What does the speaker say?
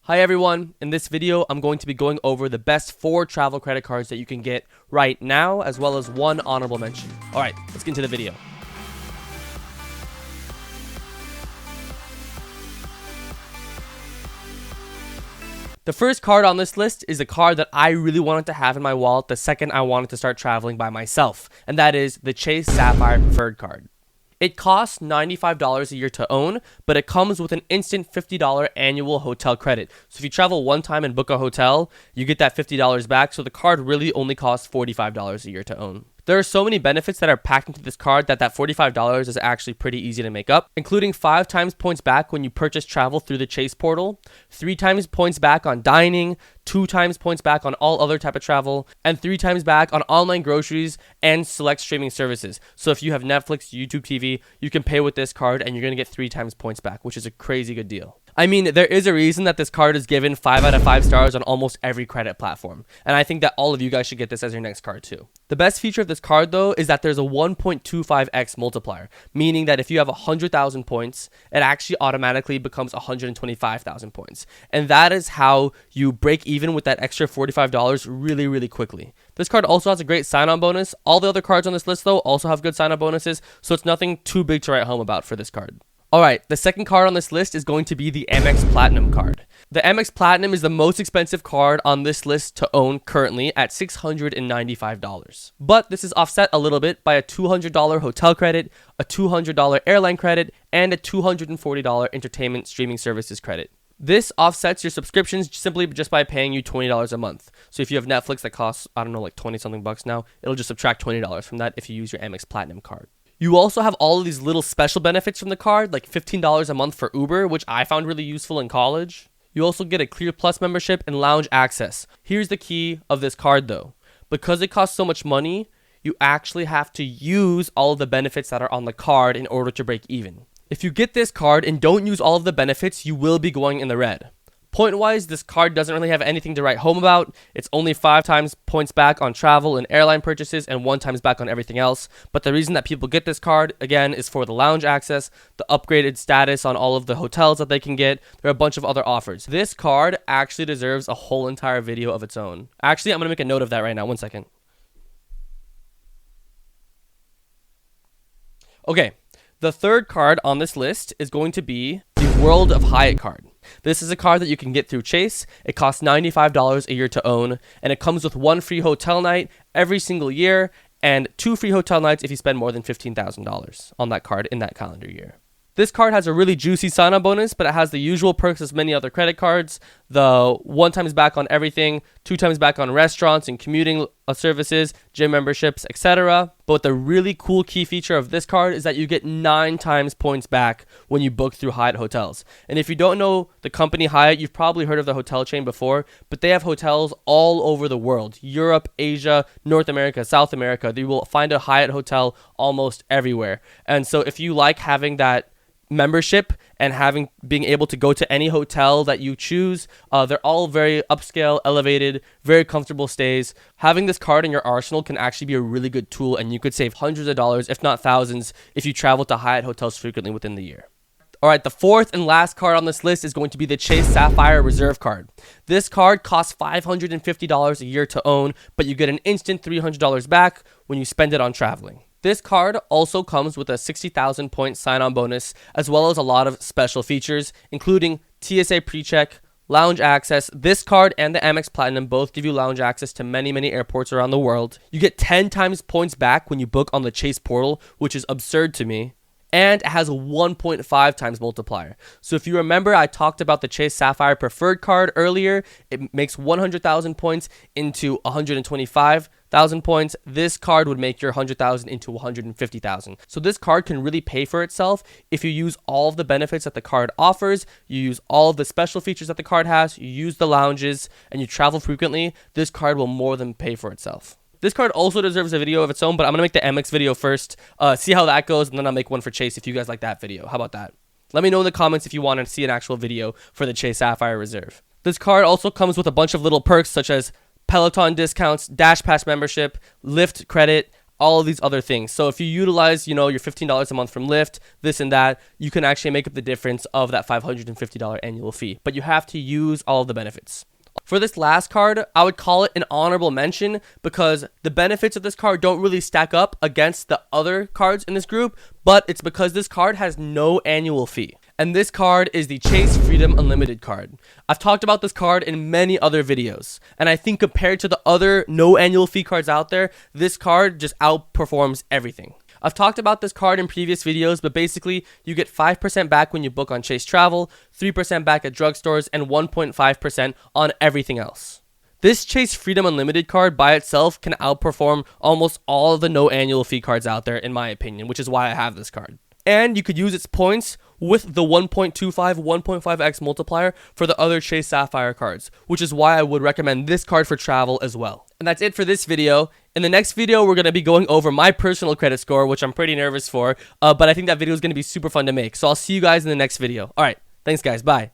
Hi everyone, in this video I'm going to be going over the best 4 travel credit cards that you can get right now, as well as one honorable mention. Alright, let's get into the video. The first card on this list is a card that I really wanted to have in my wallet the second I wanted to start traveling by myself, and that is the Chase Sapphire Preferred Card. It costs $95 a year to own, but it comes with an instant $50 annual hotel credit. So if you travel one time and book a hotel, you get that $50 back, so the card really only costs $45 a year to own. There are so many benefits that are packed into this card that $45 is actually pretty easy to make up, including 5 times points back when you purchase travel through the Chase portal, 3 times points back on dining, 2 times points back on all other type of travel, and 3 times back on online groceries and select streaming services. So if you have Netflix, YouTube TV, you can pay with this card and you're going to get 3 times points back, which is a crazy good deal. I mean, there is a reason that this card is given 5 out of 5 stars on almost every credit platform, and I think that all of you guys should get this as your next card too. The best feature of this card though is that there's a 1.25x multiplier, meaning that if you have 100,000 points, it actually automatically becomes 125,000 points. And that is how you break even with that extra $45 really quickly. This card also has a great sign-on bonus. All the other cards on this list though also have good sign-on bonuses, so it's nothing too big to write home about for this card. Alright, the second card on this list is going to be the AMEX Platinum card. The AMEX Platinum is the most expensive card on this list to own currently at $695. But this is offset a little bit by a $200 hotel credit, a $200 airline credit, and a $240 entertainment streaming services credit. This offsets your subscriptions simply just by paying you $20 a month. So if you have Netflix that costs, I don't know, like 20 something bucks now, it'll just subtract $20 from that if you use your AMEX Platinum card. You also have all of these little special benefits from the card, like $15 a month for Uber, which I found really useful in college. You also get a Clear Plus membership and lounge access. Here's the key of this card though. Because it costs so much money, you actually have to use all of the benefits that are on the card in order to break even. If you get this card and don't use all of the benefits, you will be going in the red. Point-wise, this card doesn't really have anything to write home about. It's only 5 times points back on travel and airline purchases and 1 times back on everything else. But the reason that people get this card, again, is for the lounge access, the upgraded status on all of the hotels that they can get. There are a bunch of other offers. This card actually deserves a whole entire video of its own. Actually, I'm going to make a note of that right now. 1 second. Okay, the third card on this list is going to be the World of Hyatt card. This is a card that you can get through Chase. It costs $95 a year to own, and it comes with 1 free hotel night every single year and 2 free hotel nights if you spend more than $15,000 on that card in that calendar year. This card has a really juicy sign-on bonus, but it has the usual perks as many other credit cards. The 1 times back on everything, 2 times back on restaurants and commuting services, gym memberships, etc. But the really cool key feature of this card is that you get 9 times points back when you book through Hyatt hotels. And if you don't know the company Hyatt, you've probably heard of the hotel chain before, but they have hotels all over the world. Europe, Asia, North America, South America. You will find a Hyatt hotel almost everywhere. And so if you like having that membership and being able to go to any hotel that you choose, they're all very upscale, elevated, very comfortable stays. Having this card in your arsenal can actually be a really good tool, and you could save hundreds of dollars, if not thousands, if you travel to Hyatt hotels frequently within the year. Alright, the fourth and last card on this list is going to be the Chase Sapphire Reserve card. This card costs $550 a year to own, but you get an instant $300 back when you spend it on traveling. This card also comes with a 60,000 point sign-on bonus, as well as a lot of special features, including TSA pre-check, lounge access. This card and the AMEX Platinum both give you lounge access to many airports around the world. You get 10 times points back when you book on the Chase portal, which is absurd to me. And it has a 1.5 times multiplier. So if you remember, I talked about the Chase Sapphire Preferred card earlier. It makes 100,000 points into 125,000 points. This card would make your 100,000 into 150,000. So this card can really pay for itself if you use all of the benefits that the card offers, you use all of the special features that the card has, you use the lounges, and you travel frequently. This card will more than pay for itself. This card also deserves a video of its own, but I'm going to make the AMEX video first, see how that goes, and then I'll make one for Chase if you guys like that video. How about that? Let me know in the comments if you want to see an actual video for the Chase Sapphire Reserve. This card also comes with a bunch of little perks such as Peloton discounts, Dash Pass membership, Lyft credit, all of these other things. So if you utilize, your $15 a month from Lyft, this and that, you can actually make up the difference of that $550 annual fee. But you have to use all of the benefits. For this last card, I would call it an honorable mention because the benefits of this card don't really stack up against the other cards in this group, but it's because this card has no annual fee. And this card is the Chase Freedom Unlimited card. I've talked about this card in many other videos, and I think compared to the other no annual fee cards out there, this card just outperforms everything. I've talked about this card in previous videos, but basically you get 5% back when you book on Chase Travel, 3% back at drugstores, and 1.5% on everything else. This Chase Freedom Unlimited card by itself can outperform almost all of the no annual fee cards out there in my opinion, which is why I have this card. And you could use its points with the 1.25, 1.5x multiplier for the other Chase Sapphire cards, which is why I would recommend this card for travel as well. And that's it for this video. In the next video, we're going to be going over my personal credit score, which I'm pretty nervous for, but I think that video is going to be super fun to make. So I'll see you guys in the next video. All right, thanks guys, bye.